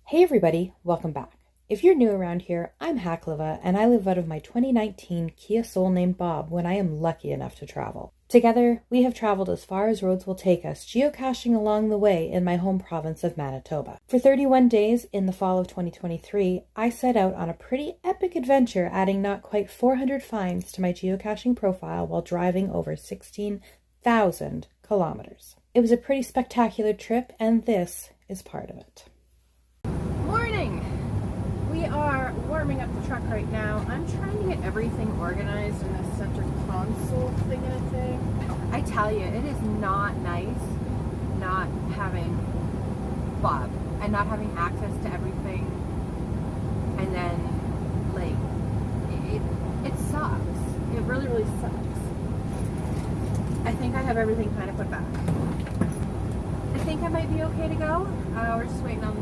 Hey everybody, welcome back. If you're new around here, I'm Hakliva and I live out of my 2019 Kia Soul named Bob when I am lucky enough to travel. Together, we have traveled as far as roads will take us, geocaching along the way in my home province of Manitoba. For 31 days in the fall of 2023, I set out on a pretty epic adventure, adding not quite 400 finds to my geocaching profile while driving over 16,000 kilometers. It was a pretty spectacular trip, and this is part of it. Morning! We are warming up the truck right now. I'm trying to get everything organized in this center console thing. I tell you, it is not nice not having Bob and not having access to everything, and then it sucks. It really sucks. I think I have everything kind of put back. I think I might be okay to go. We're just waiting on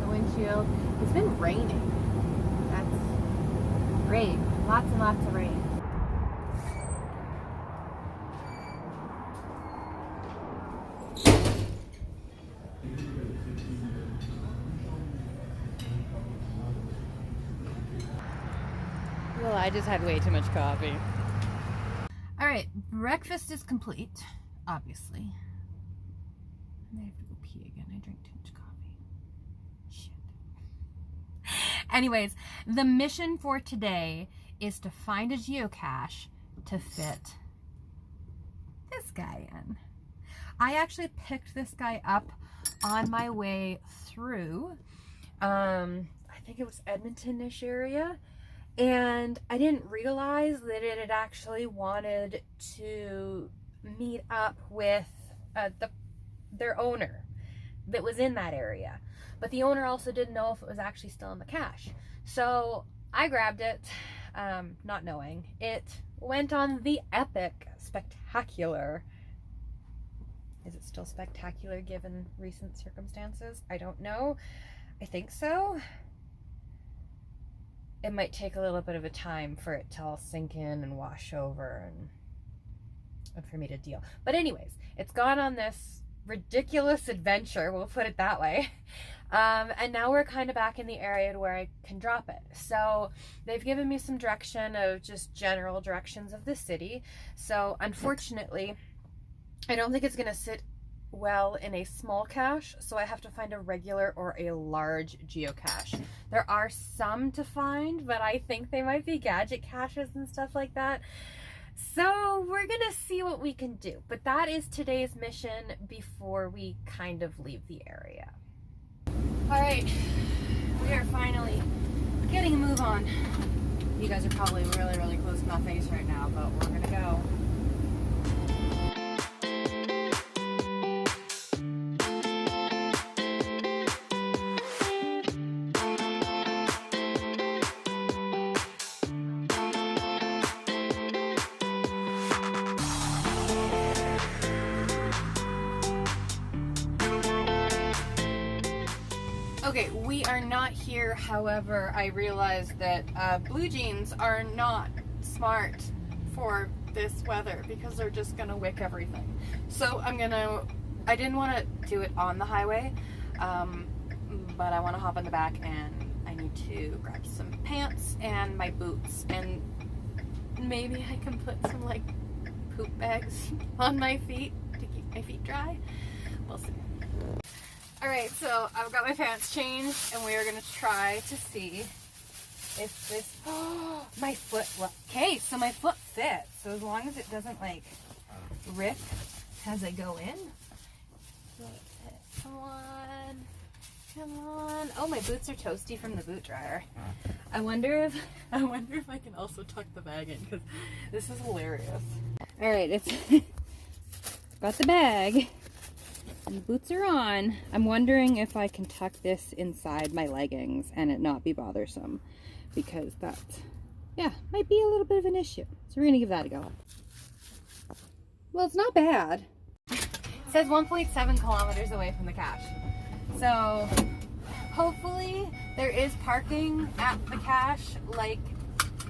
the windshield. It's been raining. That's great. Lots and lots of rain. Well, I just had way too much coffee. All right, breakfast is complete, obviously. I have to go pee again. I drank too much coffee. Shit. Anyways, the mission for today is to find a geocache to fit this guy in. I actually picked this guy up on my way through, I think it was Edmonton-ish area, and I didn't realize that it had actually wanted to meet up with their owner that was in that area, but the owner also didn't know if it was actually still in the cache. So I grabbed it, not knowing. It went on the epic, spectacular, is it still spectacular given recent circumstances? I don't know. I think so. It might take a little bit of a time for it to all sink in and wash over and for me to deal. But anyways, it's gone on this ridiculous adventure, we'll put it that way. And now we're kind of back in the area to where I can drop it. So they've given me some direction of just general directions of the city. So unfortunately, I don't think it's going to sit well in a small cache, so I have to find a regular or a large geocache. There are some to find, but I think they might be gadget caches and stuff like that. So we're gonna see what we can do, but that is today's mission before we kind of leave the area. All right, we are finally getting a move on. You guys are probably really close to my face right now, but we're gonna go. Okay, we are not here. However, I realized that blue jeans are not smart for this weather because they're just gonna wick everything. So I didn't want to do it on the highway, but I want to hop on the back and I need to grab some pants and my boots, and maybe I can put some like poop bags on my feet to keep my feet dry. We'll see. Alright, so I've got my pants changed and we are going to try to see if this, oh, my foot, okay, so my foot fits. So as long as it doesn't like rip as I go in, come on. Oh, my boots are toasty from the boot dryer. I wonder if I can also tuck the bag in, because this is hilarious. Alright, it's got the bag. And the boots are on. I'm wondering if I can tuck this inside my leggings and it not be bothersome, because that, yeah, might be a little bit of an issue. So we're gonna give that a go. Well, it's not bad. It says 1.7 kilometers away from the cache. So hopefully there is parking at the cache, like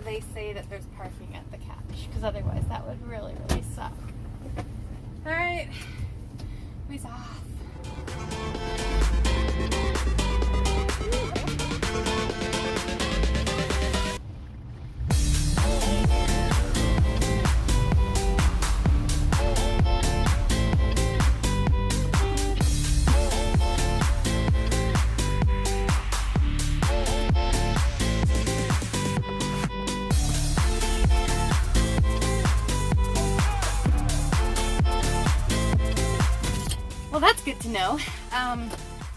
they say that there's parking at the cache, because otherwise that would really suck. All right. Off. that's good to know.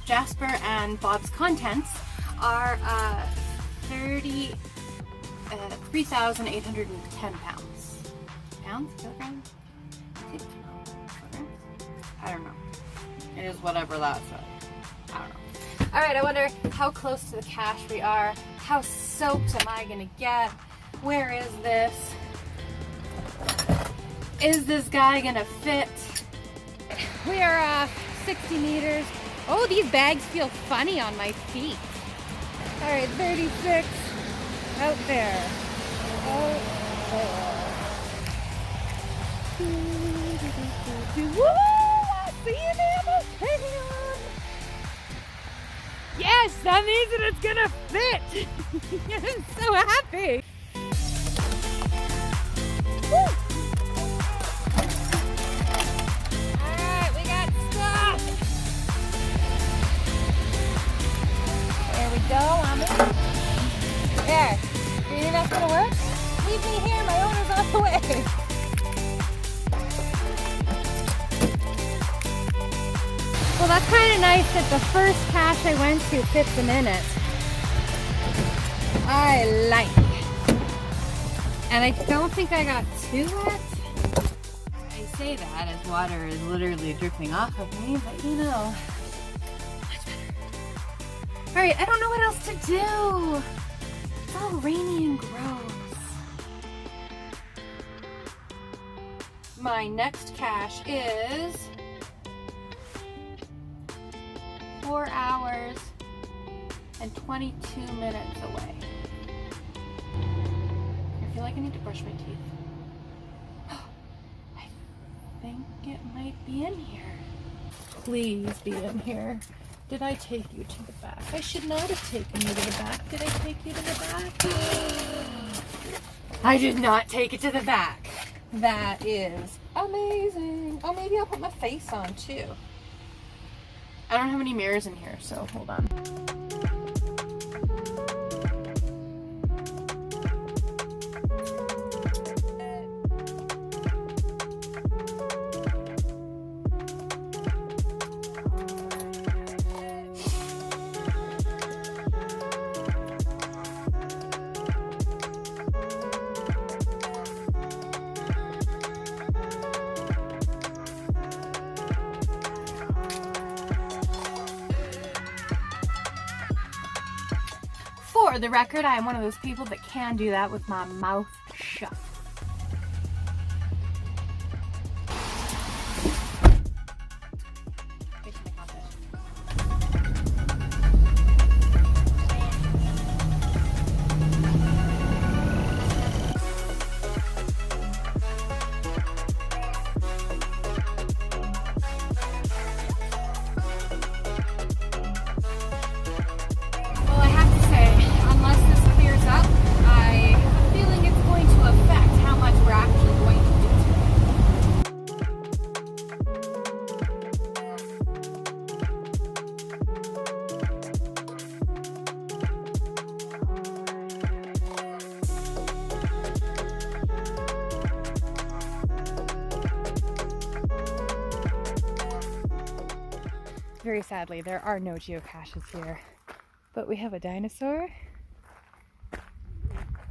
Jasper and Bob's contents are 3,810 pounds. Pounds? Kilograms? I don't know. It is whatever that says. I don't know. Alright, I wonder how close to the cache we are. How soaked am I gonna get? Where is this? Is this guy gonna fit? We are 60 meters. Oh, these bags feel funny on my feet. Alright, 36 out there. Out there. Woo! I see an ammo can! Yes, that means that it's gonna fit! I'm so happy! Woo! Alright, we got stuff! There we go, I'm in. There. Do you think that's gonna work? Leave me here, my owner's on the way! Well, that's kind of nice that the first cache I went to fits them in it. I like. And I don't think I got too wet. I say that as water is literally dripping off of me, but you know. Much better. Alright, I don't know what else to do. It's all rainy and gross. My next cache is 4 hours and 22 minutes away. I feel like I need to brush my teeth. I think it might be in here. Please be in here. Did I take you to the back? I should not have taken you to the back. Did I take you to the back? I did not take it to the back. That is amazing. Oh, maybe I'll put my face on too. I don't have any mirrors in here, so hold on. For the record, I am one of those people that can do that with my mouth shut. Very sadly, there are no geocaches here, but we have a dinosaur,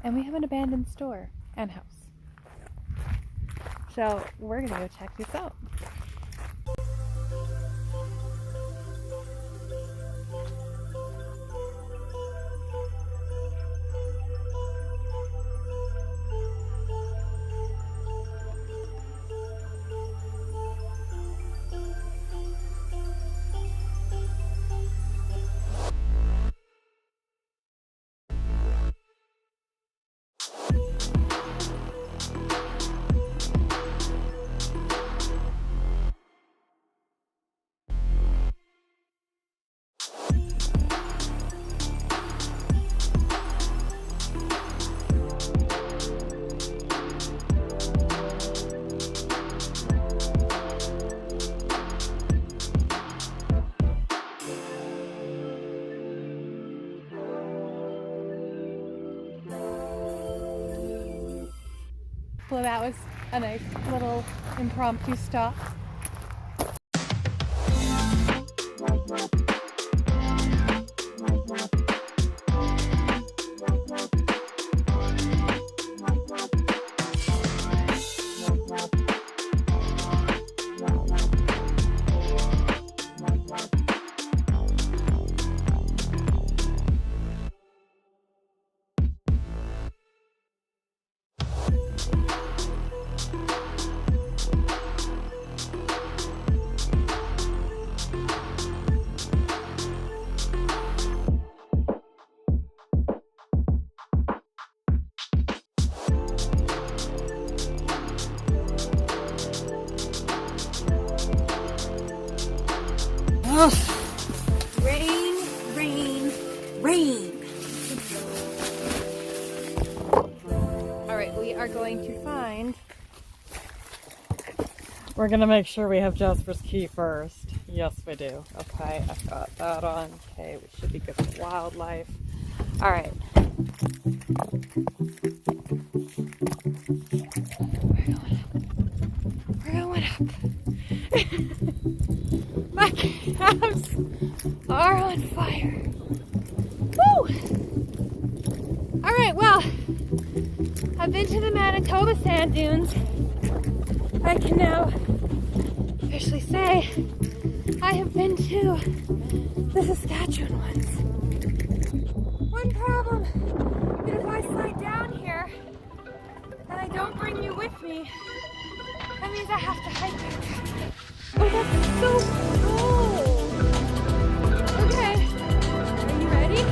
and we have an abandoned store and house. So we're gonna go check this out. Well, that was a nice little impromptu stop. Rain, rain, rain. All right, we are going to find. We're gonna make sure we have Jasper's key first. Yes, we do. Okay, I've got that on. Okay, we should be good for wildlife. All right. We're going up. My calves are on fire. Woo! All right, well, I've been to the Manitoba sand dunes. I can now officially say I have been to the Saskatchewan ones. One problem is if I slide down here and I don't bring you with me, that means I have to hike it. Oh, that's so cool! Okay, are you ready?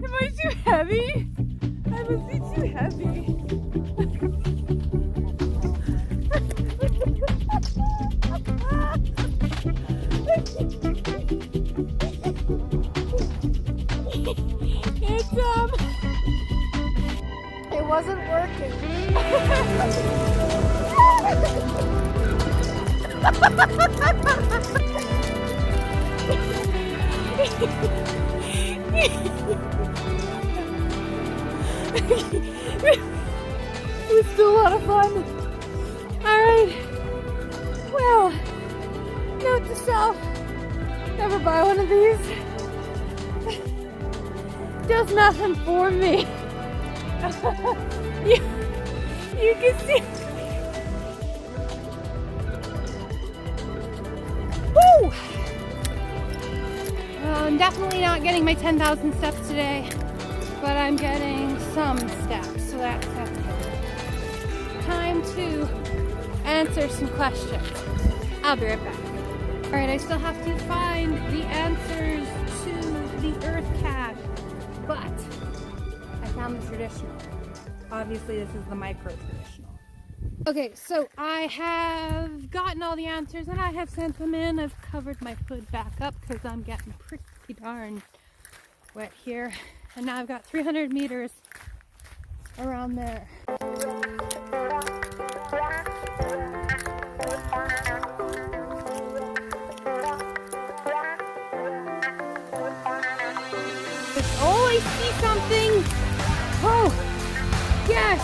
Am I too heavy? I must be too heavy. It wasn't working. It was still a lot of fun. Alright. Well, note to self, never buy one of these. Does nothing for me. You can see. Woo! Well, I'm definitely not getting my 10,000 steps today, but I'm getting some steps, so that's okay. Time to answer some questions. I'll be right back. All right, I still have to find the answers to the Earth cache, but I found the traditional. Obviously, this is the micro-traditional. Okay, so I have gotten all the answers and I have sent them in. I've covered my hood back up because I'm getting pretty darn wet here. And now I've got 300 meters around there. Oh, I see something! Oh, yes!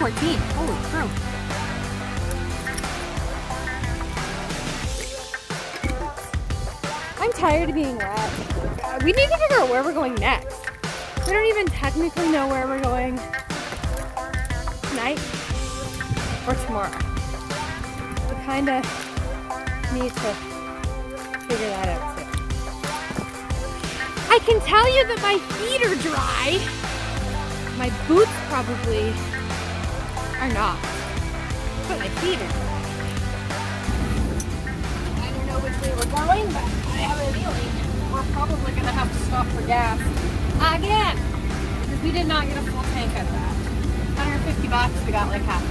'14. Holy crow! I'm tired of being wet. We need to figure out where we're going next. We don't even technically know where we're going tonight or tomorrow. We kind of need to figure that out too. I can tell you that my feet are dry. My boots probably are not, but my feet are dry. I don't know which way we're going, but I have a feeling we're probably going to have to stop for gas again, because we did not get a full tank out of that. $150, we got like half.